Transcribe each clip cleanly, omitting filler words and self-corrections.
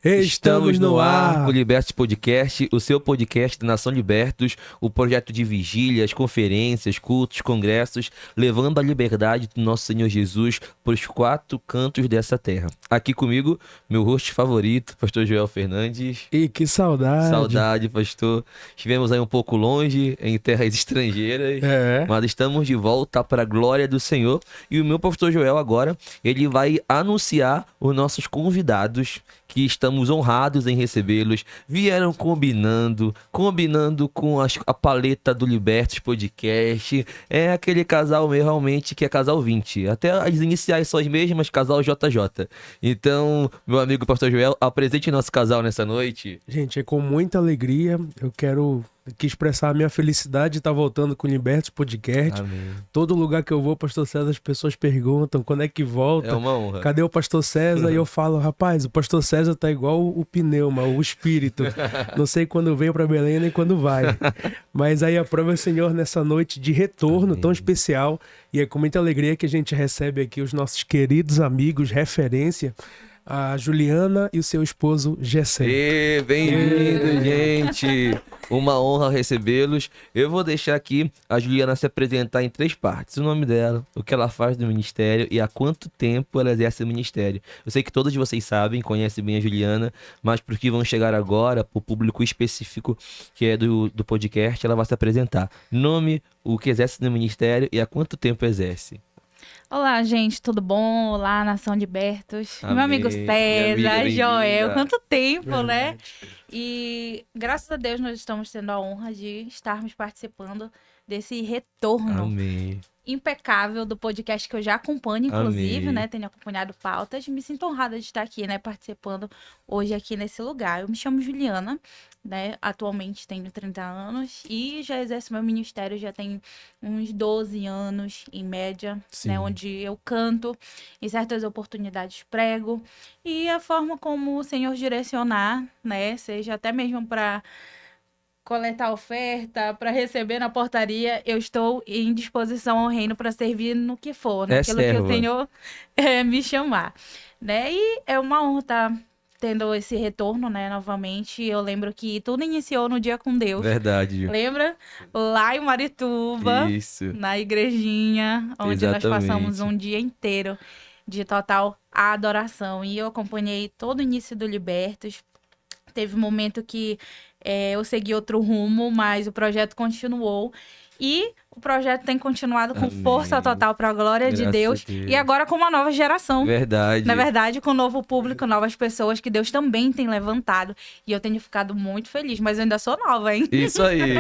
Estamos no ar. O Libertos Podcast, o seu podcast da Nação Libertos, o projeto de vigílias, conferências, cultos, congressos, levando a liberdade do nosso Senhor Jesus para os 4 cantos dessa terra. Aqui comigo, meu host favorito, pastor Joel Fernandes. E que saudade. Saudade, pastor. Estivemos aí um pouco longe, em terras estrangeiras, mas estamos de volta para a glória do Senhor. E o meu pastor Joel agora, ele vai anunciar os nossos convidados, que estamos honrados em recebê-los. Vieram combinando com a paleta do Libertos Podcast. É aquele casal meio realmente que é casal 20. Até as iniciais são as mesmas, casal JJ. Então, meu amigo pastor Joel, apresente nosso casal nessa noite. Gente, é com muita alegria. Eu quero aqui expressar a minha felicidade de estar voltando com o Libertos Podcast. Amém. Todo lugar que eu vou, pastor César, as pessoas perguntam quando é que volta. É uma honra. Cadê o pastor César? E eu falo, rapaz, o pastor César tá igual o pneuma, o espírito. Não sei quando vem para Belém nem quando vai. Mas aí aprova o Senhor nessa noite de retorno tão especial. E é com muita alegria que a gente recebe aqui os nossos queridos amigos, referência, a Juliana e o seu esposo Gessé. Bem-vindo, gente! Uma honra recebê-los. Eu vou deixar aqui a Juliana se apresentar em 3 partes. O nome dela, o que ela faz no ministério e há quanto tempo ela exerce o ministério. Eu sei que todos vocês sabem, conhecem bem a Juliana, mas para os que vão chegar agora, para o público específico que é do podcast, ela vai se apresentar. Nome, o que exerce no ministério e há quanto tempo exerce. Olá, gente, tudo bom? Olá, Nação Libertos. Amém. Meu amigo César, Joel, quanto tempo, né? Verdade. E graças a Deus nós estamos tendo a honra de estarmos participando desse retorno Amém. impecável do podcast que eu já acompanho, inclusive, Amém. né? Tenho acompanhado pautas. Me sinto honrada de estar aqui, né? Participando hoje aqui nesse lugar. Eu me chamo Juliana, né? Atualmente tenho 30 anos e já exerço meu ministério já tem uns 12 anos, em média, Sim. né? Onde eu canto, em certas oportunidades prego. E a forma como o Senhor direcionar, né? Seja até mesmo para coletar oferta, para receber na portaria, eu estou em disposição ao reino para servir no que for, naquilo que serva. o Senhor me chamar, né? E é uma honra estar tendo esse retorno, né, novamente. Eu lembro que tudo iniciou no Dia com Deus. Verdade. Lembra? Lá em Marituba, Isso. na igrejinha, onde nós passamos Exatamente. um dia inteiro de total adoração. E eu acompanhei todo o início do Libertos. Teve um momento que eu segui outro rumo, mas o projeto continuou. E o projeto tem continuado com Amém. força total para a glória de Graças Deus. a Deus. E agora com uma nova geração. Verdade. Na verdade, com um novo público, novas pessoas que Deus também tem levantado. E eu tenho ficado muito feliz, mas eu ainda sou nova, hein? Isso aí.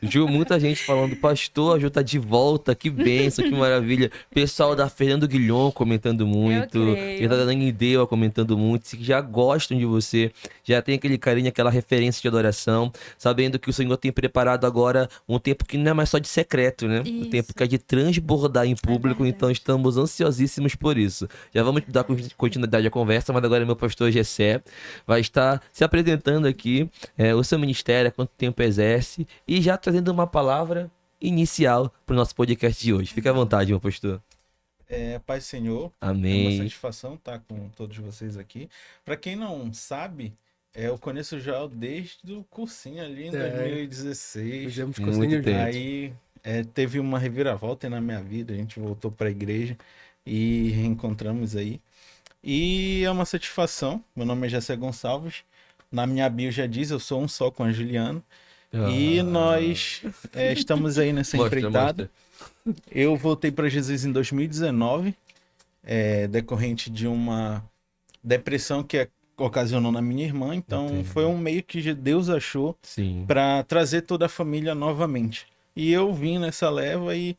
Ju, muita gente falando, pastor, a Ju tá de volta, que bênção, que maravilha. Pessoal da Fernando Guilhom comentando muito. creio. E da Dani Deua comentando muito. Que já gostam de você, já tem aquele carinho, aquela referência de adoração, sabendo que o Senhor tem preparado agora um tempo que não é mais só de secreto, né? O Isso. tempo que é de transbordar em público, verdade. então estamos ansiosíssimos por isso. Já vamos dar continuidade à conversa, mas agora meu pastor Gessé vai estar se apresentando aqui, o seu ministério, há quanto tempo exerce, e já trazendo uma palavra inicial para o nosso podcast de hoje. Fique à vontade, meu pastor. Paz do Senhor. Amém. É uma satisfação estar com todos vocês aqui. Para quem não sabe, eu conheço o Joel desde o cursinho ali em 2016. Fizemos Muito cursinho tempo. Aí teve uma reviravolta na minha vida, a gente voltou para a igreja e reencontramos aí. E é uma satisfação. Meu nome é Gessé Gonçalves. Na minha bio já diz, eu sou um só com a Juliana. E nós estamos aí nessa empreitada. Eu voltei para Jesus em 2019, decorrente de uma depressão que ocasionou na minha irmã. Então Entendi. foi um meio que Deus achou Sim. para trazer toda a família novamente. E eu vim nessa leva e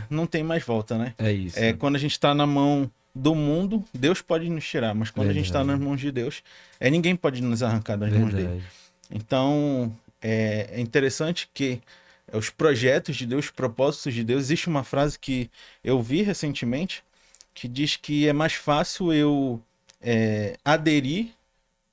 não tem mais volta, né? É isso. Quando a gente está na mão do mundo, Deus pode nos tirar, mas quando a gente está nas mãos de Deus, ninguém pode nos arrancar das mãos dele. Verdade. Então, é interessante que os projetos de Deus, os propósitos de Deus, existe uma frase que eu vi recentemente, que diz que é mais fácil eu aderir,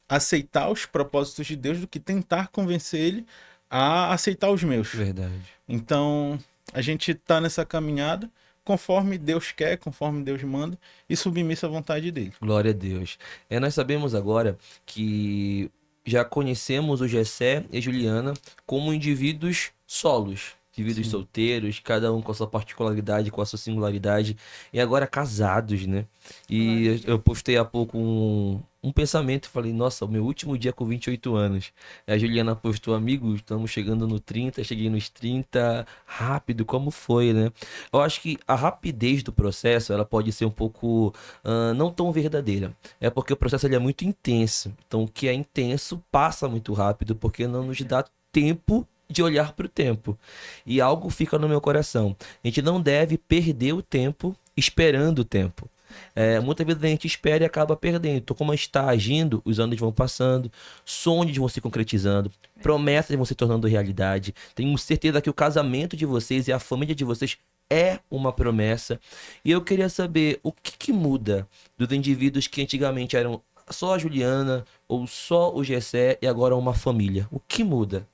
aceitar os propósitos de Deus do que tentar convencer ele a aceitar os meus. Verdade. Então, a gente está nessa caminhada, conforme Deus quer, conforme Deus manda, e submisso à vontade dele. Glória a Deus. Nós sabemos agora que já conhecemos o Gessé e a Juliana como indivíduos solos, indivíduos solteiros, cada um com a sua particularidade, com a sua singularidade, e agora casados, né? E eu postei há pouco um pensamento, falei, nossa, o meu último dia com 28 anos. A Juliana postou, amigos, estamos chegando no 30, cheguei nos 30, rápido, como foi, né? Eu acho que a rapidez do processo, ela pode ser um pouco não tão verdadeira. É porque o processo ele é muito intenso. Então, o que é intenso passa muito rápido, porque não nos dá tempo de olhar para o tempo. E algo fica no meu coração. A gente não deve perder o tempo esperando o tempo. Muitas vezes a gente espera e acaba perdendo. Então, como a gente está agindo, os anos vão passando, sonhos vão se concretizando, promessas vão se tornando realidade. Tenho certeza que o casamento de vocês e a família de vocês é uma promessa. E eu queria saber o que muda dos indivíduos que antigamente eram só a Juliana ou só o Gessé e agora uma família. O que muda?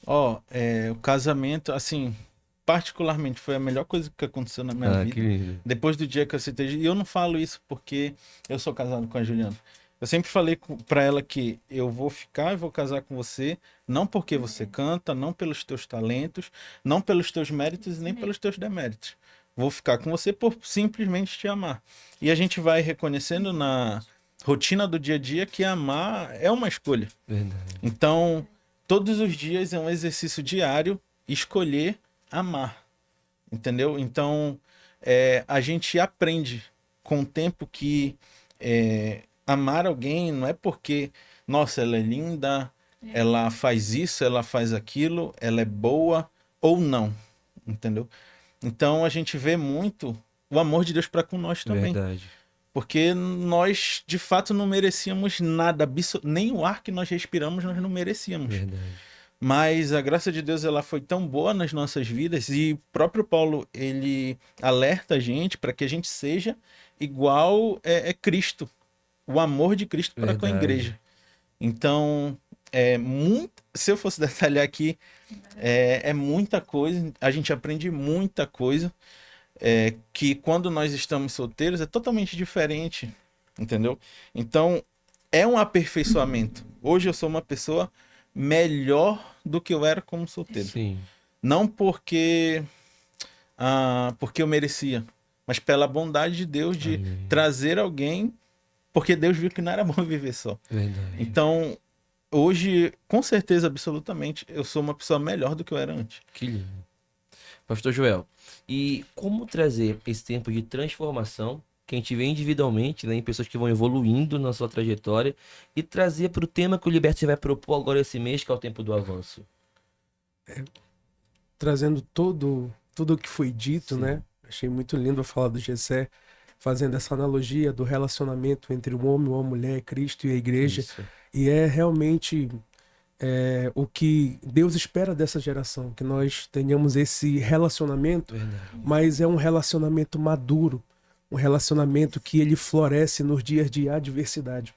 O casamento, assim, particularmente foi a melhor coisa que aconteceu na minha vida. Lindo. Depois do dia que eu aceitei. E eu não falo isso porque eu sou casado com a Juliana. Eu sempre falei pra ela que eu vou ficar e vou casar com você, não porque você canta, não pelos teus talentos, não pelos teus méritos, nem pelos teus deméritos. Vou ficar com você por simplesmente te amar. E a gente vai reconhecendo na rotina do dia a dia que amar é uma escolha. Verdade. Então, todos os dias é um exercício diário escolher amar, entendeu? Então, a gente aprende com o tempo que amar alguém não é porque, nossa, ela é linda, ela faz isso, ela faz aquilo, ela é boa ou não, entendeu? Então, a gente vê muito o amor de Deus para com nós também. Verdade. Porque nós, de fato, não merecíamos nada, nem o ar que nós respiramos nós não merecíamos. Verdade. Mas a graça de Deus ela foi tão boa nas nossas vidas e o próprio Paulo ele alerta a gente para que a gente seja igual Cristo, o amor de Cristo para com a igreja. Então, se eu fosse detalhar aqui, é muita coisa, a gente aprende muita coisa, que quando nós estamos solteiros é totalmente diferente, entendeu? Então, é um aperfeiçoamento. Hoje eu sou uma pessoa melhor do que eu era como solteiro. Sim. Não porque eu merecia, mas pela bondade de Deus de trazer alguém, porque Deus viu que não era bom viver só. Verdade. Então, hoje, com certeza, absolutamente, eu sou uma pessoa melhor do que eu era antes. Que lindo. Pastor Joel, e como trazer esse tempo de transformação que a gente vê individualmente, né, em pessoas que vão evoluindo na sua trajetória, e trazer para o tema que o Liberty vai propor agora esse mês, que é o tempo do avanço? Trazendo tudo o que foi dito, Sim. né? Achei muito lindo a fala do Gessé, fazendo essa analogia do relacionamento entre o homem, uma mulher, Cristo e a igreja. Isso. E é realmente o que Deus espera dessa geração, que nós tenhamos esse relacionamento, Verdade. mas é um relacionamento maduro, um relacionamento que ele floresce nos dias de adversidade.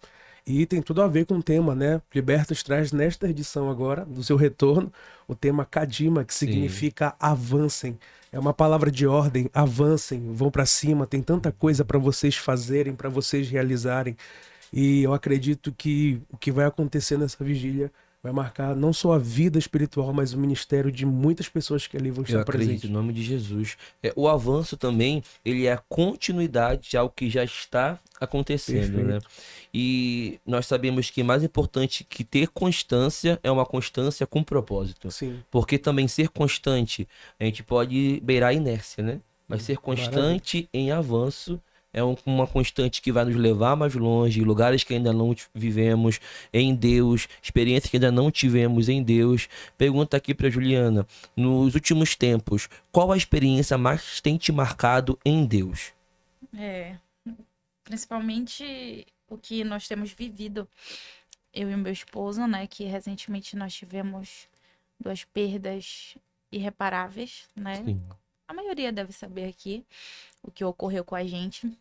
E tem tudo a ver com o tema, né? Libertas traz nesta edição agora, do seu retorno, o tema Kadima, que significa avancem. É uma palavra de ordem, avancem, vão para cima, tem tanta coisa para vocês fazerem, para vocês realizarem. E eu acredito que o que vai acontecer nessa vigília vai marcar não só a vida espiritual, mas o ministério de muitas pessoas que ali vão estar presentes. Em nome de Jesus. O avanço também, ele é a continuidade de algo que já está acontecendo, Perfeito. né? E nós sabemos que mais importante que ter constância é uma constância com propósito. Sim. Porque também ser constante, a gente pode beirar a inércia, né? Mas ser constante em avanço é uma constante que vai nos levar mais longe, lugares que ainda não vivemos em Deus, experiências que ainda não tivemos em Deus. Pergunta aqui para Juliana, nos últimos tempos, qual a experiência mais tem te marcado em Deus? Principalmente o que nós temos vivido, eu e meu esposo, né, que recentemente nós tivemos 2 perdas irreparáveis, né? Sim. A maioria deve saber aqui o que ocorreu com a gente.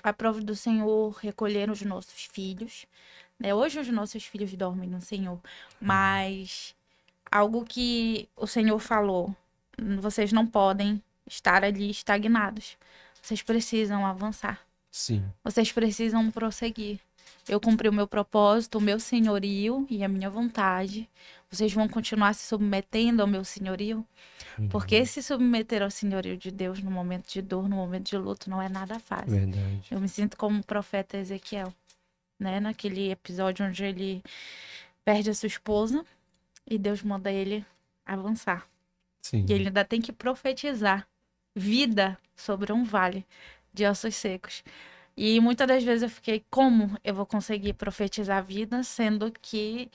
A prova do Senhor recolher os nossos filhos, né? Hoje os nossos filhos dormem no Senhor, mas algo que o Senhor falou, vocês não podem estar ali estagnados. Vocês precisam avançar. Sim. Vocês precisam prosseguir. Eu cumpri o meu propósito, o meu senhorio e a minha vontade. Vocês vão continuar se submetendo ao meu senhorio? Porque se submeter ao senhorio de Deus no momento de dor, no momento de luto, não é nada fácil. Verdade. Eu me sinto como o profeta Ezequiel, né? Naquele episódio onde ele perde a sua esposa e Deus manda ele avançar. Sim. E ele ainda tem que profetizar vida sobre um vale de ossos secos. E muitas das vezes eu fiquei, como eu vou conseguir profetizar vida, sendo que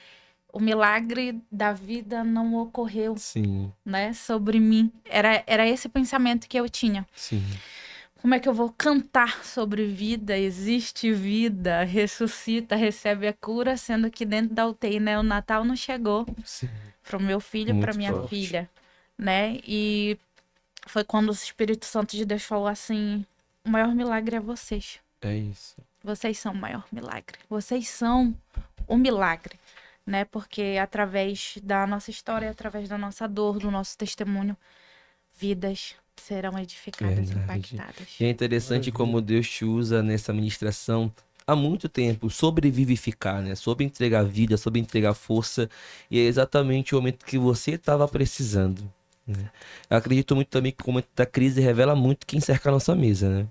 o milagre da vida não ocorreu, Sim. né, sobre mim. Era esse pensamento que eu tinha. Sim. Como é que eu vou cantar sobre vida? Existe vida, ressuscita, recebe a cura, sendo que dentro da UTI, né, o Natal não chegou para o meu filho, para minha filha, né? E foi quando o Espírito Santo de Deus falou assim: o maior milagre é vocês. É isso. Vocês são o maior milagre. Vocês são o milagre, né? Porque através da nossa história, através da nossa dor, do nosso testemunho, vidas serão edificadas, impactadas. E é interessante como Deus te usa nessa ministração há muito tempo, sobre vivificar, né? Sobre entregar vida, sobre entregar força. E é exatamente o momento que você estava precisando, né? Eu acredito muito também que o momento da crise revela muito quem cerca a nossa mesa, né?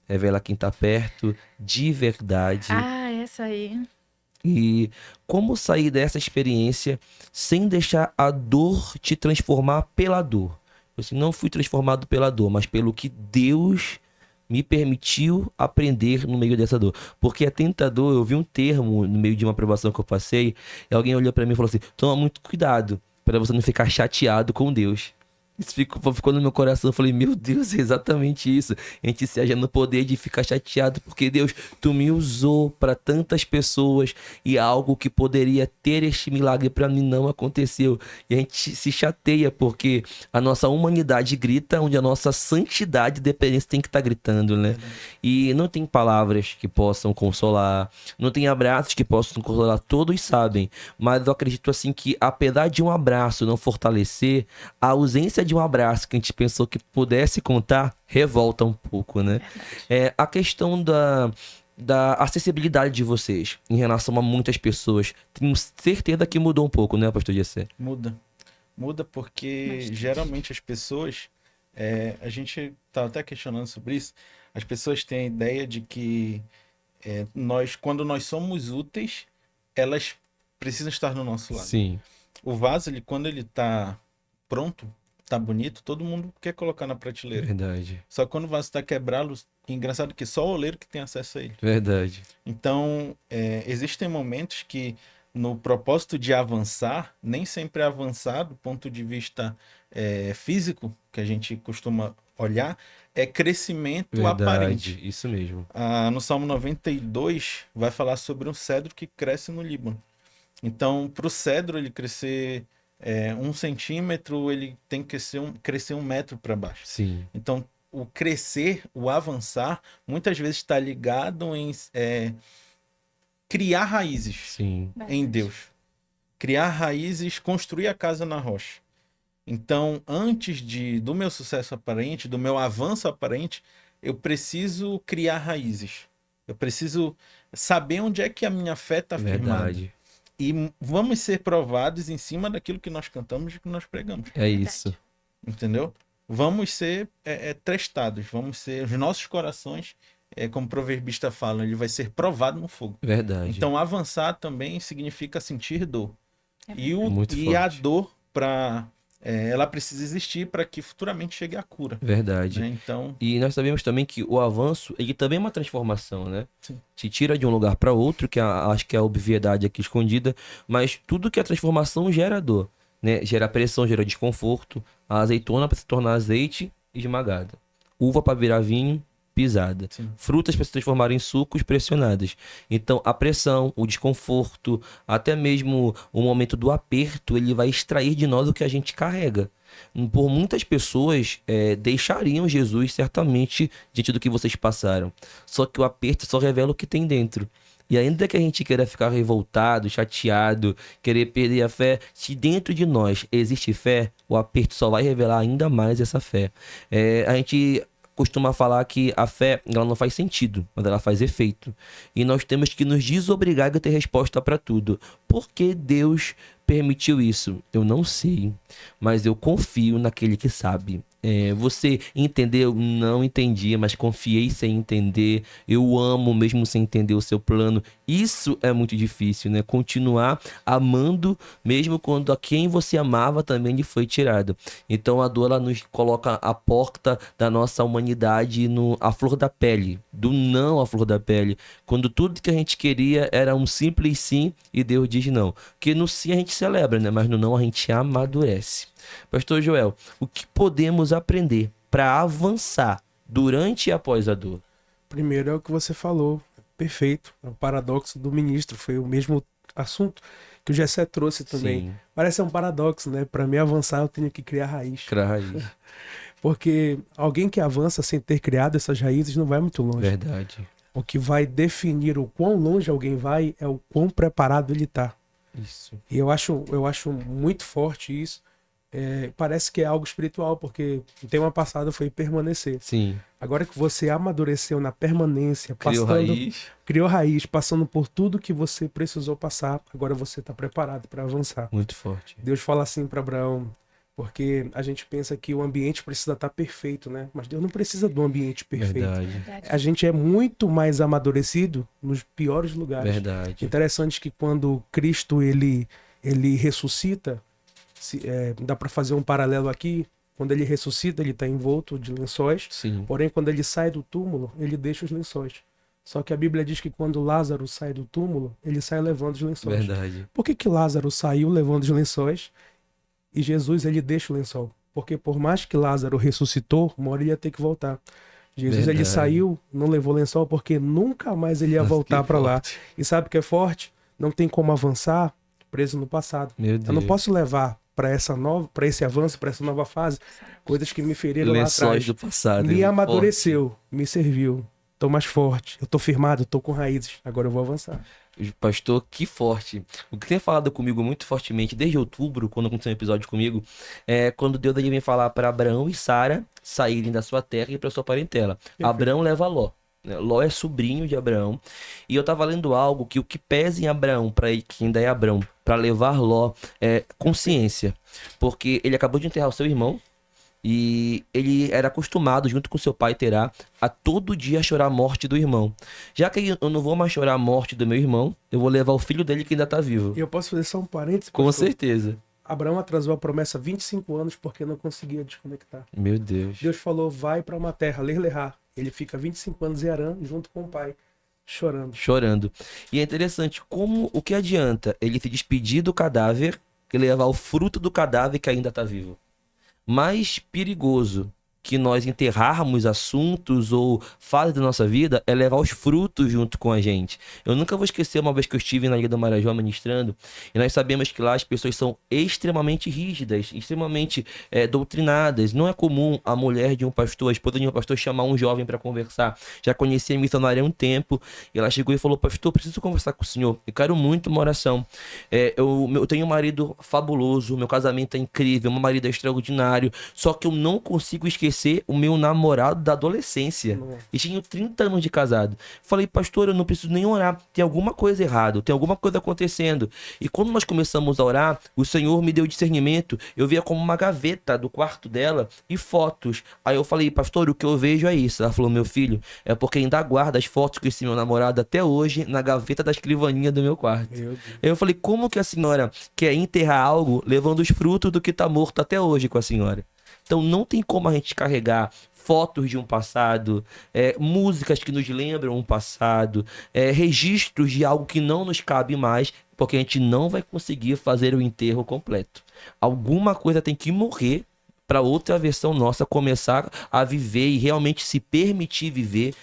Revela quem tá perto, de verdade. Ah, essa aí. E como sair dessa experiência sem deixar a dor te transformar pela dor. Assim, não fui transformado pela dor, mas pelo que Deus me permitiu aprender no meio dessa dor. Porque é tentador, eu vi um termo no meio de uma aprovação que eu passei, e alguém olhou pra mim e falou assim: toma muito cuidado para você não ficar chateado com Deus. Isso ficou no meu coração. Eu falei, meu Deus, é exatamente isso. A gente se acha no poder de ficar chateado porque, Deus, tu me usou para tantas pessoas e algo que poderia ter este milagre para mim não aconteceu. E a gente se chateia porque a nossa humanidade grita onde a nossa santidade e dependência tem que estar gritando, né? E não tem palavras que possam consolar, não tem abraços que possam consolar, todos sabem. Mas eu acredito assim que, apesar de um abraço não fortalecer, a ausência de um abraço que a gente pensou que pudesse contar, revolta um pouco, né? A questão da acessibilidade de vocês em relação a muitas pessoas, tenho certeza que mudou um pouco, né, pastor Jessé? Muda porque geralmente as pessoas, a gente tá até questionando sobre isso, as pessoas têm a ideia de que quando nós somos úteis, elas precisam estar no nosso lado. Sim. O vaso, quando ele tá pronto, tá bonito, todo mundo quer colocar na prateleira. Verdade. Só que quando o vaso tá quebrado, engraçado que só o oleiro que tem acesso a ele. Verdade. Então, existem momentos que, no propósito de avançar, nem sempre avançar do ponto de vista físico, que a gente costuma olhar, é crescimento aparente. Isso mesmo. No Salmo 92, vai falar sobre um cedro que cresce no Líbano. Então, para o cedro ele crescer 1 centímetro, ele tem que crescer 1 metro para baixo. Sim. Então, o crescer, o avançar, muitas vezes está ligado em criar raízes. Sim. Em Deus. Criar raízes, construir a casa na rocha. Então, antes do meu sucesso aparente, do meu avanço aparente, eu preciso criar raízes. Eu preciso saber onde é que a minha fé está firmada. E vamos ser provados em cima daquilo que nós cantamos e que nós pregamos. É isso. Entendeu? Vamos ser testados. Vamos ser... Os nossos corações, como o proverbista fala, ele vai ser provado no fogo. Verdade. Então, avançar também significa sentir dor. E a dor, ela precisa existir para que futuramente chegue a cura. Verdade. Né? Então... E nós sabemos também que o avanço, ele também é uma transformação, né? Sim. Te tira de um lugar para outro, que acho que é a obviedade aqui escondida, mas tudo que é transformação gera dor, né? Gera pressão, gera desconforto. A azeitona para se tornar azeite, esmagada. Uva para virar vinho, pisada. Sim. Frutas para se transformarem em sucos, pressionadas. Então, a pressão, o desconforto, até mesmo o momento do aperto, ele vai extrair de nós o que a gente carrega. Por muitas pessoas deixariam Jesus certamente diante do que vocês passaram. Só que o aperto só revela o que tem dentro. E ainda que a gente queira ficar revoltado, chateado, querer perder a fé, se dentro de nós existe fé, o aperto só vai revelar ainda mais essa fé. A gente costuma falar que a fé, ela não faz sentido, mas ela faz efeito. E nós temos que nos desobrigar a ter resposta para tudo. Por que Deus permitiu isso? Eu não sei, mas eu confio naquele que sabe. Você entendeu? Não entendi, mas confiei sem entender. Eu amo mesmo sem entender o seu plano. Isso é muito difícil, né? Continuar amando mesmo quando a quem você amava também lhe foi tirado. Então a dor, ela nos coloca a porta da nossa humanidade à flor da pele, do não à flor da pele. Quando tudo que a gente queria era um simples sim e Deus diz não. Porque no sim a gente celebra, né? Mas no não a gente amadurece. Pastor Joel, o que podemos aprender para avançar durante e após a dor? Primeiro é o que você falou, perfeito. É o paradoxo do ministro, foi o mesmo assunto que o Gessé trouxe também. Sim. Parece um paradoxo, né? Para me avançar eu tenho que criar raiz. Criar raiz. Porque alguém que avança sem ter criado essas raízes não vai muito longe. Verdade. O que vai definir o quão longe alguém vai é o quão preparado ele está. Isso. E eu acho muito forte isso. Parece que é algo espiritual, porque o tema passado foi permanecer. Sim. Agora que você amadureceu na permanência, criou raiz, passando por tudo que você precisou passar, agora você está preparado para avançar. Muito forte. Deus fala assim para Abraão, porque a gente pensa que o ambiente precisa estar perfeito, né? Mas Deus não precisa do ambiente perfeito. Verdade. A gente é muito mais amadurecido nos piores lugares. Verdade. Interessante que quando Cristo ele ressuscita, dá para fazer um paralelo aqui. Quando ele ressuscita, ele está envolto de lençóis. Sim. Porém, quando ele sai do túmulo, ele deixa os lençóis. Só que a Bíblia diz que quando Lázaro sai do túmulo, ele sai levando os lençóis. Verdade. Por que Lázaro saiu levando os lençóis e Jesus ele deixa o lençol? Porque por mais que Lázaro ressuscitou, uma hora ele ia ter que voltar. Jesus ele saiu, não levou lençol, porque nunca mais ele ia voltar para lá. E sabe o que é forte? Não tem como avançar preso no passado. Meu Deus. Eu não posso levar para esse avanço, para essa nova fase, coisas que me feriram lá atrás. Do passado. Me amadureceu, me serviu. Tô mais forte, eu tô firmado, tô com raízes. Agora eu vou avançar. Pastor, que forte. O que tem falado comigo muito fortemente desde outubro, quando aconteceu um episódio comigo, é quando Deus vem falar para Abraão e Sara saírem da sua terra e para sua parentela. Abraão leva Ló. Ló é sobrinho de Abraão. E eu tava lendo algo que o que pesa em Abraão, para ele, que ainda é Abraão, para levar Ló, é consciência. Porque ele acabou de enterrar o seu irmão. E ele era acostumado, junto com seu pai Terá, a todo dia chorar a morte do irmão. Já que eu não vou mais chorar a morte do meu irmão, eu vou levar o filho dele que ainda tá vivo. E eu posso fazer só um parênteses? Com certeza. Abraão atrasou a promessa 25 anos porque não conseguia desconectar. Meu Deus. Deus falou, vai para uma terra, Ler-Lerá. Ele fica 25 anos em Harã, junto com o pai, chorando. E é interessante como o que adianta ele se despedir do cadáver e levar o fruto do cadáver que ainda tá vivo. Mais perigoso que nós enterrarmos assuntos ou fases da nossa vida é levar os frutos junto com a gente. Eu nunca vou esquecer uma vez que eu estive na Ilha do Marajó ministrando, e nós sabemos que lá as pessoas são extremamente rígidas, extremamente doutrinadas. Não é comum a mulher de um pastor, a esposa de um pastor chamar um jovem para conversar. Já conheci a missionária há um tempo, e ela chegou e falou, pastor, preciso conversar com o senhor, eu quero muito uma oração. Eu tenho um marido fabuloso, meu casamento é incrível, meu marido é extraordinário, só que eu não consigo esquecer o meu namorado da adolescência. E tinha 30 anos de casado. Falei, pastor, eu não preciso nem orar. Tem alguma coisa errada, tem alguma coisa acontecendo. E quando nós começamos a orar, o Senhor me deu discernimento. Eu via como uma gaveta do quarto dela e fotos. Aí eu falei, pastor, o que eu vejo é isso. Ela falou, meu filho, é porque ainda guarda as fotos com esse meu namorado até hoje na gaveta da escrivaninha do meu quarto. Aí eu falei, como que a senhora quer enterrar algo levando os frutos do que tá morto até hoje com a senhora? Então não tem como a gente carregar fotos de um passado, músicas que nos lembram um passado, registros de algo que não nos cabe mais, porque a gente não vai conseguir fazer o enterro completo. Alguma coisa tem que morrer para outra versão nossa começar a viver e realmente se permitir viver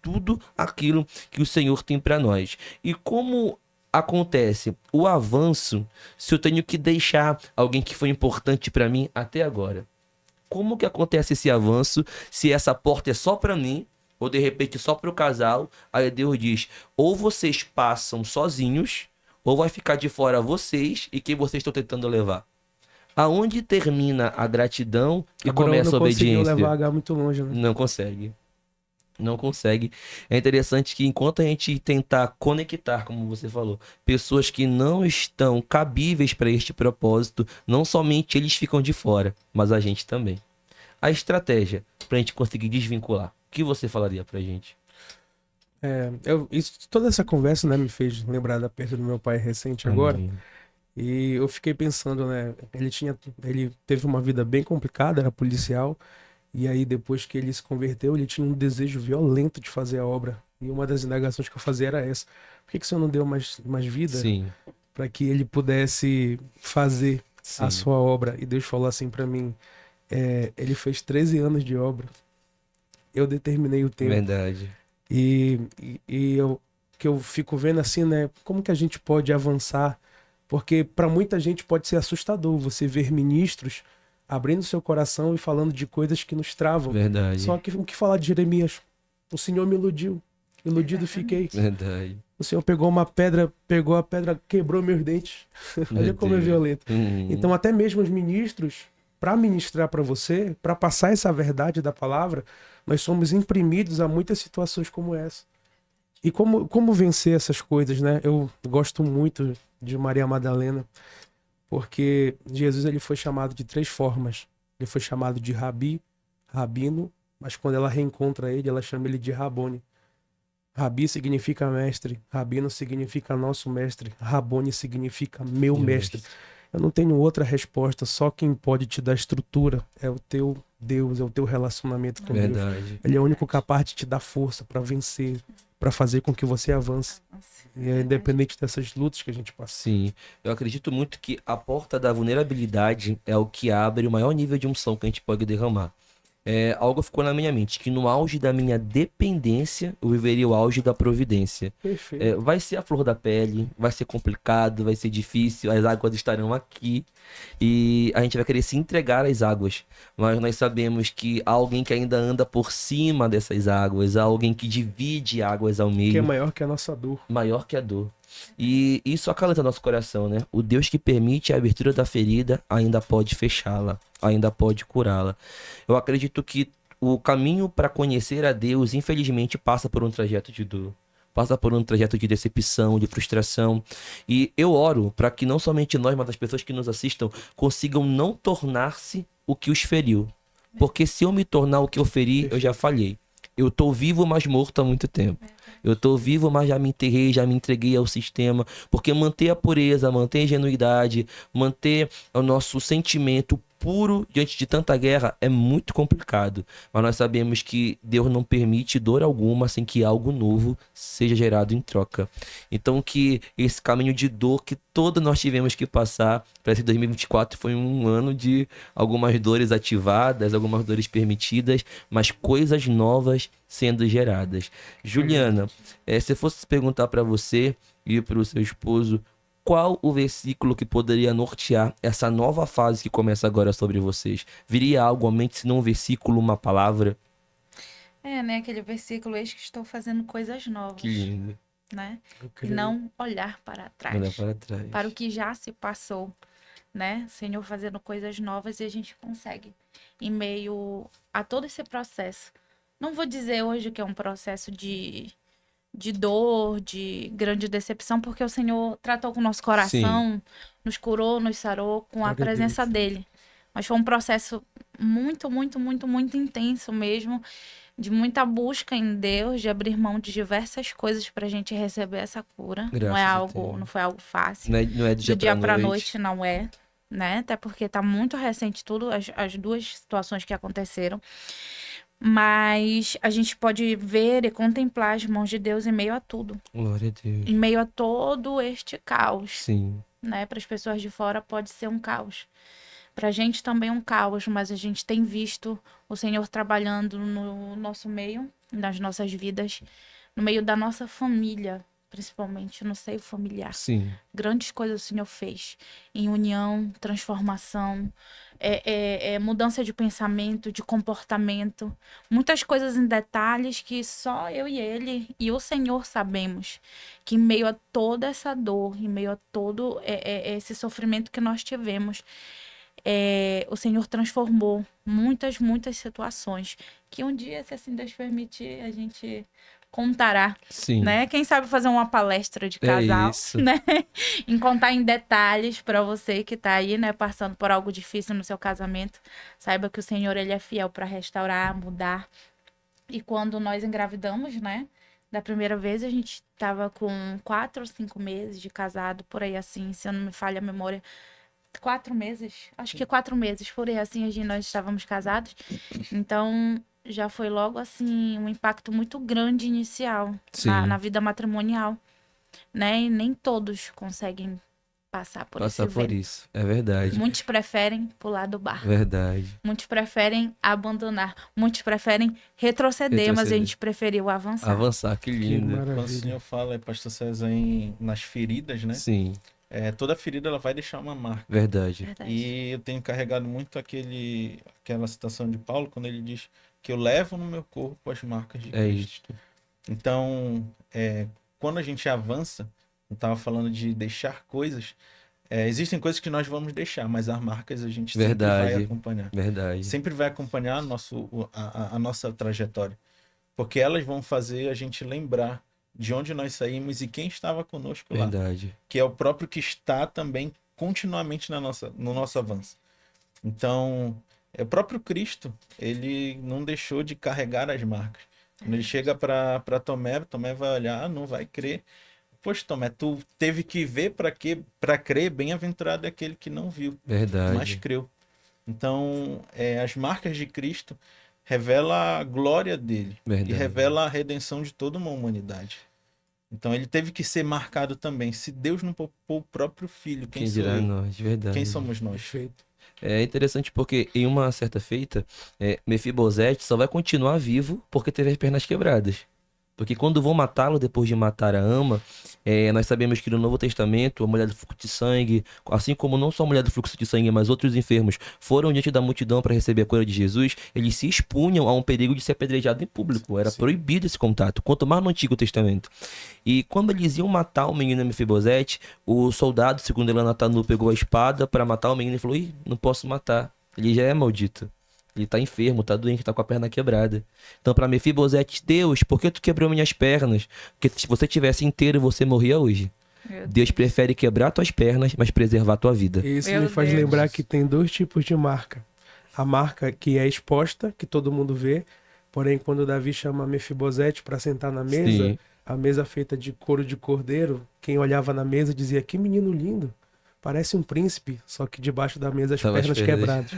tudo aquilo que o Senhor tem para nós. E como acontece o avanço se eu tenho que deixar alguém que foi importante para mim até agora? Como que acontece esse avanço se essa porta é só para mim ou de repente só para o casal, aí Deus diz, ou vocês passam sozinhos, ou vai ficar de fora vocês e quem vocês estão tentando levar. Aonde termina a gratidão e Abraão começa a não conseguiu obediência? levar H muito longe, né? Não consegue. Não consegue. É interessante que enquanto a gente tentar conectar, como você falou, pessoas que não estão cabíveis para este propósito, não somente eles ficam de fora, mas a gente também. A estratégia para a gente conseguir desvincular, o que você falaria pra gente? Toda essa conversa, né, me fez lembrar da perda do meu pai recente agora. E eu fiquei pensando, né, ele teve uma vida bem complicada, era policial. E aí, depois que ele se converteu, ele tinha um desejo violento de fazer a obra. E uma das indagações que eu fazia era essa. Por que o senhor não deu mais vida para que ele pudesse fazer a sua obra? E Deus falou assim para mim, ele fez 13 anos de obra. Eu determinei o tempo. Verdade. E eu fico vendo assim, né? Como que a gente pode avançar? Porque para muita gente pode ser assustador você ver ministros abrindo seu coração e falando de coisas que nos travam. Verdade. Só que o que falar de Jeremias? O Senhor me iludiu. Iludido fiquei. Verdade. O Senhor pegou a pedra, quebrou meus dentes. Olha como é violento. Então, até mesmo os ministros, para ministrar para você, para passar essa verdade da palavra, nós somos imprimidos a muitas situações como essa. E como vencer essas coisas, né? Eu gosto muito de Maria Madalena, porque Jesus ele foi chamado de 3 formas. Ele foi chamado de Rabi, Rabino, mas quando ela reencontra ele, ela chama ele de Rabone. Rabi significa mestre, Rabino significa nosso mestre, Rabone significa meu mestre. Eu não tenho outra resposta, só quem pode te dar estrutura é o teu Deus, é o teu relacionamento com Deus. Ele é o único capaz de te dar força para vencer, para fazer com que você avance. E é independente dessas lutas que a gente passa. Sim, eu acredito muito que a porta da vulnerabilidade é o que abre o maior nível de unção que a gente pode derramar. Algo ficou na minha mente, que no auge da minha dependência, eu viveria o auge da providência. Perfeito. Vai ser a flor da pele, vai ser complicado, vai ser difícil, as águas estarão aqui e a gente vai querer se entregar às águas. Mas nós sabemos que há alguém que ainda anda por cima dessas águas, há alguém que divide águas ao meio. Que é maior que a nossa dor. Maior que a dor. E isso acalenta nosso coração, né? O Deus que permite a abertura da ferida ainda pode fechá-la, ainda pode curá-la. Eu acredito que o caminho para conhecer a Deus, infelizmente, passa por um trajeto de dor. Passa por um trajeto de decepção, de frustração. E eu oro para que não somente nós, mas as pessoas que nos assistam consigam não tornar-se o que os feriu. Porque se eu me tornar o que eu feri, eu já falhei. Eu tô vivo, mas morto há muito tempo. Eu tô vivo, mas já me enterrei, já me entreguei ao sistema. Porque manter a pureza, manter a ingenuidade, manter o nosso sentimento puro diante de tanta guerra é muito complicado. Mas nós sabemos que Deus não permite dor alguma sem que algo novo seja gerado em troca. Então que esse caminho de dor que todos nós tivemos que passar para esse 2024 foi um ano de algumas dores ativadas, algumas dores permitidas, mas coisas novas sendo geradas. Juliana, se eu fosse perguntar para você e para o seu esposo, qual o versículo que poderia nortear essa nova fase que começa agora sobre vocês? Viria algo à mente, se não um versículo, uma palavra? Né? Aquele versículo, eis que estou fazendo coisas novas. Que lindo. Né? E não olhar para trás. Olhar para trás. Para o que já se passou. Né? Senhor fazendo coisas novas e a gente consegue. Em meio a todo esse processo. Não vou dizer hoje que é um processo de dor, de grande decepção, porque o Senhor tratou com o nosso coração, sim, nos curou, nos sarou com a presença dele. Mas foi um processo muito, muito, muito, muito intenso mesmo, de muita busca em Deus, de abrir mão de diversas coisas pra gente receber essa cura. Não foi algo fácil. Não é do dia pra noite, não é, né? Até porque tá muito recente tudo, as duas situações que aconteceram. Mas a gente pode ver e contemplar as mãos de Deus em meio a tudo. Glória a Deus. Em meio a todo este caos. Sim. Né? Para as pessoas de fora pode ser um caos. Para a gente também é um caos, mas a gente tem visto o Senhor trabalhando no nosso meio, nas nossas vidas, no meio da nossa família. principalmente no seio familiar. Sim. Grandes coisas o Senhor fez. Em união, transformação, mudança de pensamento, de comportamento. Muitas coisas em detalhes que só eu e ele e o Senhor sabemos. Que em meio a toda essa dor, em meio a todo esse sofrimento que nós tivemos, o Senhor transformou muitas situações. Que um dia, se assim Deus permitir, a gente contará, Sim. né? Quem sabe fazer uma palestra de casal, né? Em contar em detalhes para você que tá aí, né, passando por algo difícil no seu casamento. Saiba que o Senhor, ele é fiel para restaurar, mudar. E quando nós engravidamos, né, da primeira vez, a gente tava com 4 ou 5 meses de casado, por aí assim, se eu não me falha a memória. 4 meses, acho que 4 meses, por aí assim, nós estávamos casados. Então, já foi logo assim um impacto muito grande inicial na vida matrimonial, né? E nem todos conseguem passar por isso. É verdade. Muitos preferem pular do barco. Verdade. Muitos preferem abandonar. Muitos preferem retroceder, mas a gente preferiu avançar. Avançar, que lindo. Quando o Senhor fala, pastor César, nas feridas, né? Sim. Toda ferida ela vai deixar uma marca. Verdade. E eu tenho carregado muito aquela citação de Paulo, quando ele diz que eu levo no meu corpo as marcas de Cristo. Então, quando a gente avança, eu estava falando de deixar coisas, existem coisas que nós vamos deixar, mas as marcas a gente sempre vai acompanhar. Verdade. Sempre vai acompanhar a nossa trajetória. Porque elas vão fazer a gente lembrar de onde nós saímos e quem estava conosco lá. Verdade. Que é o próprio que está também continuamente no nosso avanço. Então, o próprio Cristo, ele não deixou de carregar as marcas. Quando ele chega para Tomé vai olhar, não vai crer. Poxa, Tomé, tu teve que ver para crer, bem-aventurado é aquele que não viu, verdade, mas creu. Então, as marcas de Cristo revela a glória dele, verdade, e revela a redenção de toda uma humanidade. Então ele teve que ser marcado também. Se Deus não poupou o próprio filho, quem sou eu? Nós, verdade. Quem somos nós? Perfeito. É interessante porque em uma certa feita, Mefibosete só vai continuar vivo porque teve as pernas quebradas. Porque quando vão matá-lo depois de matar a ama, nós sabemos que no Novo Testamento, a mulher do fluxo de sangue, assim como não só a mulher do fluxo de sangue, mas outros enfermos, foram diante da multidão para receber a cura de Jesus, eles se expunham a um perigo de ser apedrejado em público. Era proibido esse contato, quanto mais no Antigo Testamento. E quando eles iam matar o menino Mefibosete, o soldado, segundo Elanatanu, pegou a espada para matar o menino e falou: "Ih, não posso matar, ele já é maldito. Ele tá enfermo, tá doente, tá com a perna quebrada." Então, pra Mefibosete, Deus, por que tu quebrou minhas pernas? Porque se você tivesse inteiro, você morria hoje. Deus prefere quebrar tuas pernas, mas preservar tua vida. Isso me faz lembrar que tem 2 tipos de marca. A marca que é exposta, que todo mundo vê. Porém, quando Davi chama Mefibosete para sentar na mesa, sim, a mesa feita de couro de cordeiro, quem olhava na mesa dizia: "Que menino lindo, parece um príncipe", só que debaixo da mesa as pernas quebradas.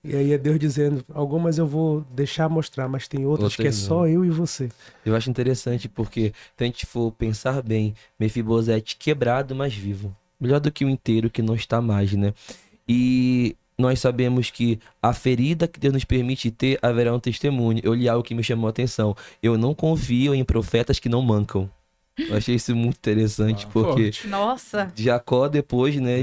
E aí é Deus dizendo: algumas eu vou deixar mostrar, mas tem outras que é só eu e você. Eu acho interessante porque, se a gente for pensar bem, Mefibosete quebrado, mas vivo. Melhor do que o inteiro que não está mais, né? E nós sabemos que a ferida que Deus nos permite ter haverá um testemunho. Eu li algo que me chamou a atenção. Eu não confio em profetas que não mancam. Eu achei isso muito interessante, porque nossa, Jacó, depois, né,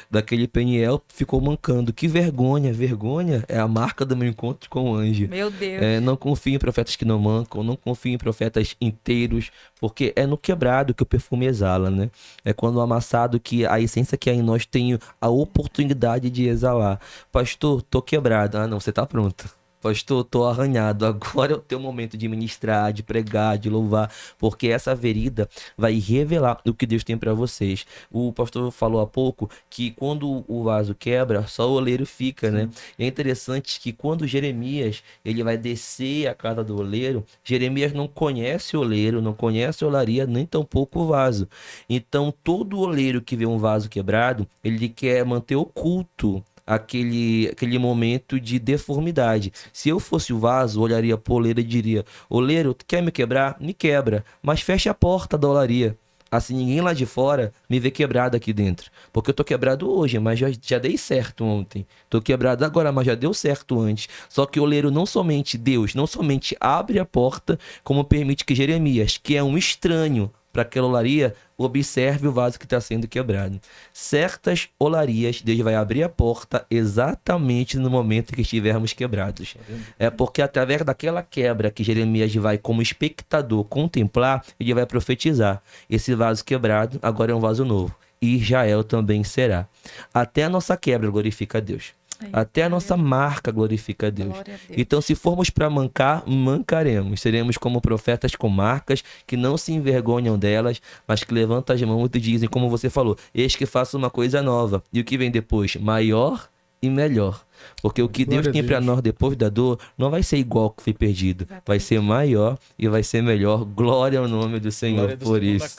daquele Peniel, ficou mancando. Que vergonha, vergonha é a marca do meu encontro com o anjo. Meu Deus. Não confio em profetas que não mancam, não confio em profetas inteiros, porque é no quebrado que o perfume exala, né? É quando o amassado, que a essência que há em nós tem a oportunidade de exalar. Pastor, tô quebrado. Ah, não, você tá pronto. Pastor, tô arranhado, agora é o teu momento de ministrar, de pregar, de louvar, porque essa ferida vai revelar o que Deus tem para vocês. O pastor falou há pouco que quando o vaso quebra, só o oleiro fica, né? E é interessante que quando Jeremias, ele vai descer a casa do oleiro, Jeremias não conhece o oleiro, não conhece a olaria, nem tampouco o vaso. Então, todo oleiro que vê um vaso quebrado, ele quer manter oculto aquele momento de deformidade. Se eu fosse o vaso, olharia pro oleiro e diria: "Oleiro, tu quer me quebrar? Me quebra, mas fecha a porta da olaria. Assim ninguém lá de fora me vê quebrado aqui dentro. Porque eu tô quebrado hoje, mas já dei certo ontem. Tô quebrado agora, mas já deu certo antes." Só que o oleiro não somente Deus, não somente abre a porta, como permite que Jeremias, que é um estranho, para aquela olaria, observe o vaso que está sendo quebrado. Certas olarias, Deus vai abrir a porta exatamente no momento que estivermos quebrados. É porque através daquela quebra que Jeremias vai como espectador contemplar, ele vai profetizar. Esse vaso quebrado agora é um vaso novo. E Israel também será. Até a nossa quebra glorifica a Deus. Até a nossa marca glorifica a Deus. Então, se formos para mancar, mancaremos. Seremos como profetas com marcas, que não se envergonham delas, mas que levantam as mãos e dizem, como você falou, eis que faço uma coisa nova. E o que vem depois? Maior e melhor. Porque o que Deus tem para nós depois da dor não vai ser igual ao que foi perdido. Vai ser maior e vai ser melhor. Glória ao nome do Senhor por isso.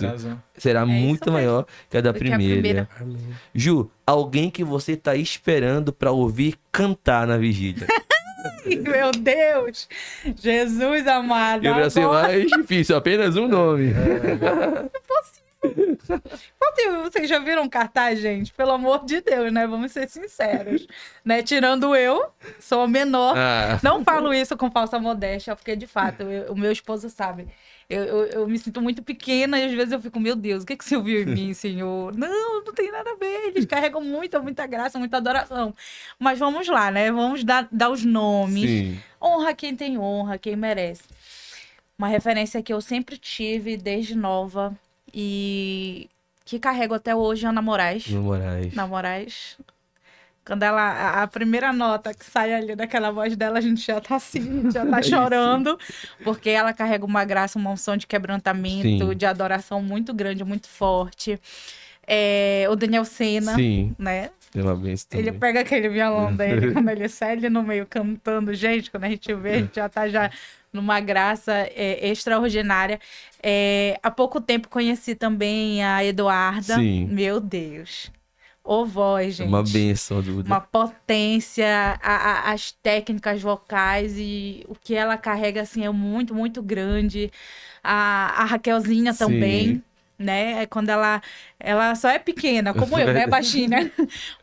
Será muito maior que a da primeira. Ju, alguém que você está esperando para ouvir cantar na vigília. Meu Deus! Jesus amado. E para ser mais difícil, apenas um nome. Vocês já viram cartaz, gente? Pelo amor de Deus, né? Vamos ser sinceros. Né? Tirando eu, sou a menor. Não falo isso com falsa modéstia, porque de fato, o meu esposo sabe. Eu me sinto muito pequena e às vezes eu fico, meu Deus, o que o Senhor viu em mim, Senhor? Não tem nada a ver. Eles carregam muita graça, muita adoração. Mas vamos lá, né? Vamos dar os nomes. Sim. Honra quem tem honra, quem merece. Uma referência que eu sempre tive desde nova e que carrego até hoje, Ana Moraes. Ana Moraes. Quando ela, a primeira nota que sai ali daquela voz dela, a gente já tá assim, já tá chorando, porque ela carrega uma graça, uma unção de quebrantamento, sim, de adoração muito grande, muito forte. O Daniel Sena, sim, né? Ele pega aquele violão dele, quando ele sai ali no meio cantando, gente, quando a gente vê, a gente já tá numa graça extraordinária. Há pouco tempo conheci também a Eduarda. Sim. Meu Deus. Ô voz, gente. Uma bênção, Duda. Uma potência, as técnicas vocais e o que ela carrega, assim, é muito, muito grande. A Raquelzinha também. Sim. Né? Quando ela só é pequena, como eu, né? Baixinha.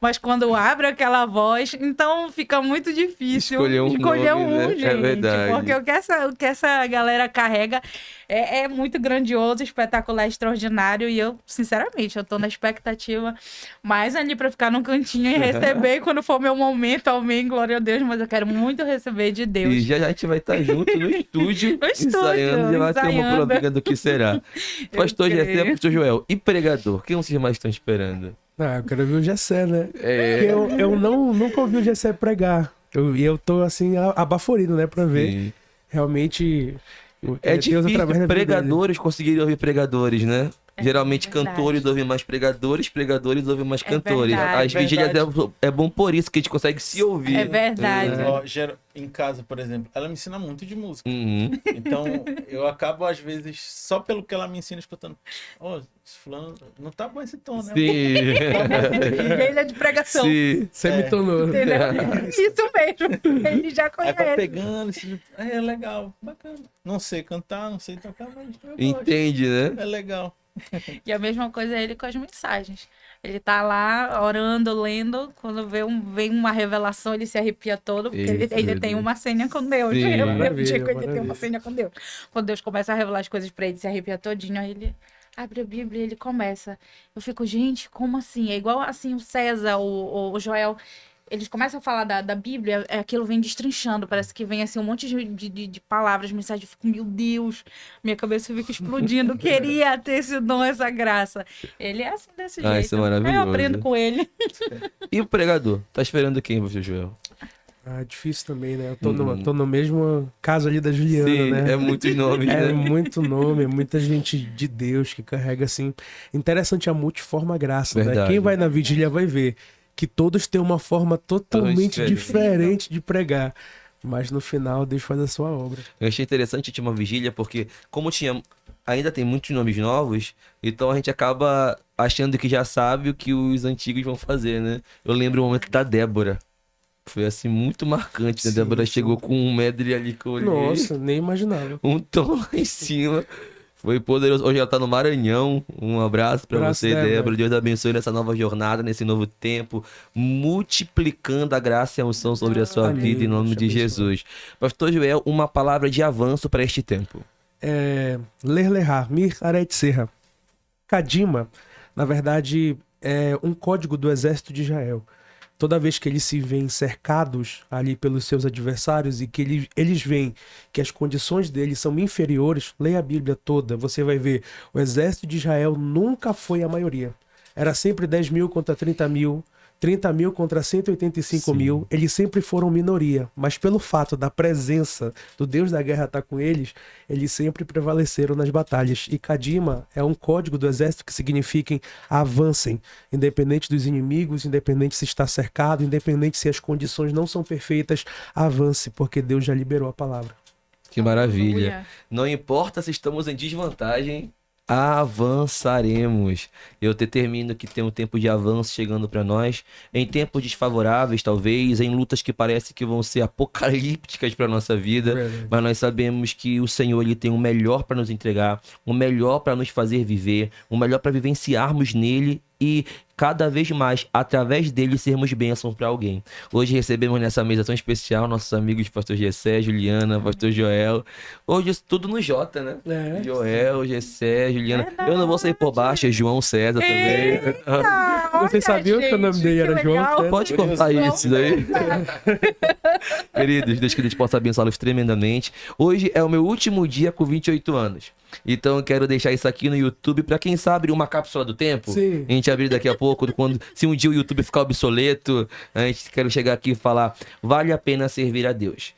Mas quando abre aquela voz, então fica muito difícil escolher um, né? Gente. É verdade. Porque o que essa galera carrega é muito grandioso, espetacular, extraordinário. E eu, sinceramente, eu tô na expectativa mais ali pra ficar num cantinho e receber quando for meu momento. Amém, glória a Deus. Mas eu quero muito receber de Deus. E já a gente vai estar junto no estúdio. Ensaiando. Já vai ter uma provinha do que será. Pastor Gessé, pastor Joel, e pregador? Quem vocês mais estão esperando? Eu quero ver o Gessé, né? Eu nunca ouvi o Gessé pregar. Eu tô assim, abaforido, né? Pra ver. Sim. Realmente... É difícil pregadores conseguirem ouvir pregadores, né? Geralmente cantores ouvem mais pregadores ouvem mais cantores. As vigílias é bom por isso que a gente consegue se ouvir. É verdade. Em casa, por exemplo, ela me ensina muito de música. Então, eu acabo, às vezes, só pelo que ela me ensina, escutando. Fulano, não tá bom esse tom, né? Sim. Vigília de pregação. Sim. Semitonou. Isso mesmo. Ele já conhece. Aí tá pegando, é legal, bacana. Não sei cantar, não sei tocar, mas eu entende, gosto. Né? É legal. E a mesma coisa é ele com as mensagens. Ele tá lá orando, lendo, quando vem uma revelação, ele se arrepia todo, porque ele tem uma senha com Deus. Sim, ele tem uma senha com Deus. Quando Deus começa a revelar as coisas pra ele, se arrepia todinho, aí ele abre a Bíblia e ele começa. Eu fico, gente, como assim? É igual assim o César, o Joel. Eles começam a falar da Bíblia, aquilo vem destrinchando, parece que vem assim um monte de palavras, mensagens, eu fico, meu Deus, minha cabeça fica explodindo, queria ter esse dom, essa graça. Ele é assim, desse jeito. Isso é maravilhoso. Eu aprendo com ele. E o pregador? Tá esperando quem, você, Joel? Difícil também, né? Eu tô no mesmo caso ali da Juliana, sim, né? É muitos nomes, né? É muito nome, é muita gente de Deus que carrega, assim... Interessante a multiforme graça, verdade, né? Quem vai na vigília vai ver que todos têm uma forma totalmente diferente de pregar. Mas no final, Deus faz a sua obra. Eu achei interessante a última vigília, porque como ainda tem muitos nomes novos, então a gente acaba achando que já sabe o que os antigos vão fazer, né? Eu lembro o momento da Débora. Foi assim, muito marcante, né? A Débora chegou com um medley ali que eu olhei. Nossa, nem imaginava. Um tom lá em cima. Foi poderoso. Hoje ela tá no Maranhão. Um abraço pra você, Débora. Deus abençoe nessa nova jornada, nesse novo tempo, multiplicando a graça e a unção sobre a sua vida, em nome de Jesus. Pastor Joel, uma palavra de avanço para este tempo. Ler Lerá, Mir Aret Serra. Cadima, na verdade, é um código do exército de Israel. Toda vez que eles se veem cercados ali pelos seus adversários e que eles veem que as condições deles são inferiores, leia a Bíblia toda, você vai ver, o exército de Israel nunca foi a maioria. Era sempre 10 mil contra 30 mil, 30 mil contra 185 mil, eles sempre foram minoria, mas pelo fato da presença do Deus da guerra estar com eles sempre prevaleceram nas batalhas. E Cadima é um código do exército que significa avancem, independente dos inimigos, independente se está cercado, independente se as condições não são perfeitas, avance, porque Deus já liberou a palavra. Que maravilha. Não importa se estamos em desvantagem, avançaremos. Eu determino que tem um tempo de avanço chegando para nós, em tempos desfavoráveis talvez, em lutas que parecem que vão ser apocalípticas para nossa vida, mas nós sabemos que o Senhor ele tem o melhor para nos entregar, o melhor para nos fazer viver, o melhor para vivenciarmos nele e cada vez mais, através dele, sermos bênçãos para alguém. Hoje recebemos nessa mesa tão especial nossos amigos Pastor Gessé, Juliana, Pastor Joel. Hoje tudo no J, né? Joel, Gessé, Juliana. Eu não vou sair por baixo, é João César também. Vocês sabiam que o nome dele era João César? Pode cortar isso daí. Queridos, Deus que Deus possa abençá-los tremendamente. Hoje é o meu último dia com 28 anos. Então eu quero deixar isso aqui no YouTube para quem sabe uma cápsula do tempo. Sim. A gente abrir daqui a pouco, se um dia o YouTube ficar obsoleto, a gente quer chegar aqui e falar, vale a pena servir a Deus.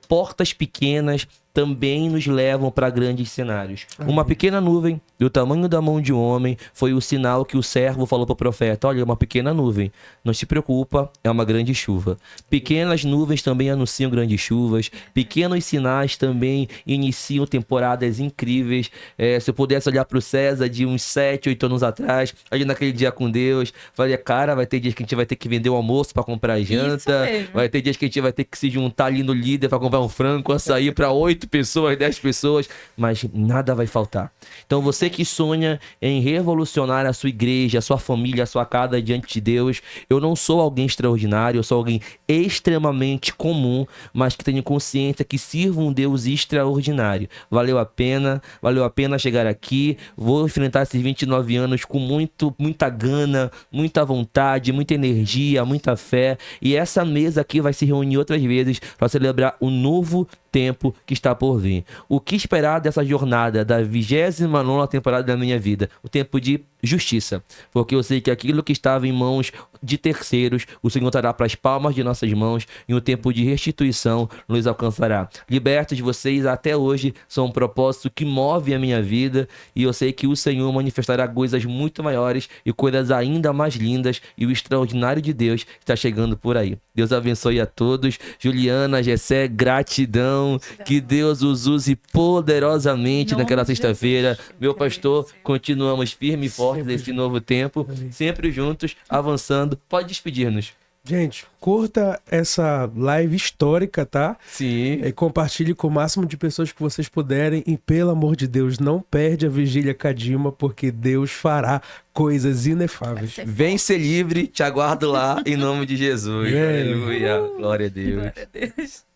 Portas pequenas também nos levam para grandes cenários. Uma pequena nuvem do tamanho da mão de um homem foi o sinal que o servo falou para o profeta. Olha, uma pequena nuvem. Não se preocupa, é uma grande chuva. Pequenas nuvens também anunciam grandes chuvas. Pequenos sinais também iniciam temporadas incríveis. Se eu pudesse olhar para o César de uns 7, 8 anos atrás, ali naquele dia com Deus, falei, cara, vai ter dias que a gente vai ter que vender o almoço para comprar janta. Vai ter dias que a gente vai ter que se juntar ali no líder para comprar um frango, açaí para 8 pessoas, 10 pessoas, mas nada vai faltar. Então você que sonha em revolucionar a sua igreja, a sua família, a sua casa diante de Deus, eu não sou alguém extraordinário, eu sou alguém extremamente comum, mas que tenho consciência que sirvo um Deus extraordinário. Valeu a pena chegar aqui, vou enfrentar esses 29 anos com muita gana, muita vontade, muita energia, muita fé, e essa mesa aqui vai se reunir outras vezes para celebrar o novo tempo que está por vir. O que esperar dessa jornada da 29ª temporada da minha vida? O tempo de justiça. Porque eu sei que aquilo que estava em mãos de terceiros, o Senhor trará para as palmas de nossas mãos e um tempo de restituição nos alcançará. Libertos de vocês até hoje são um propósito que move a minha vida e eu sei que o Senhor manifestará coisas muito maiores e coisas ainda mais lindas e o extraordinário de Deus está chegando por aí. Deus abençoe a todos. Juliana, Gessé, gratidão. Que Deus os use poderosamente naquela sexta-feira. Meu pastor, continuamos firmes e fortes nesse novo tempo, sempre juntos, avançando. Pode despedir-nos. Gente, curta essa live histórica, tá? Sim. E compartilhe com o máximo de pessoas que vocês puderem. E, pelo amor de Deus, não perde a Vigília Cadima, porque Deus fará coisas inefáveis. Vem ser livre, te aguardo lá, em nome de Jesus. Aleluia. Glória a Deus. Glória a Deus.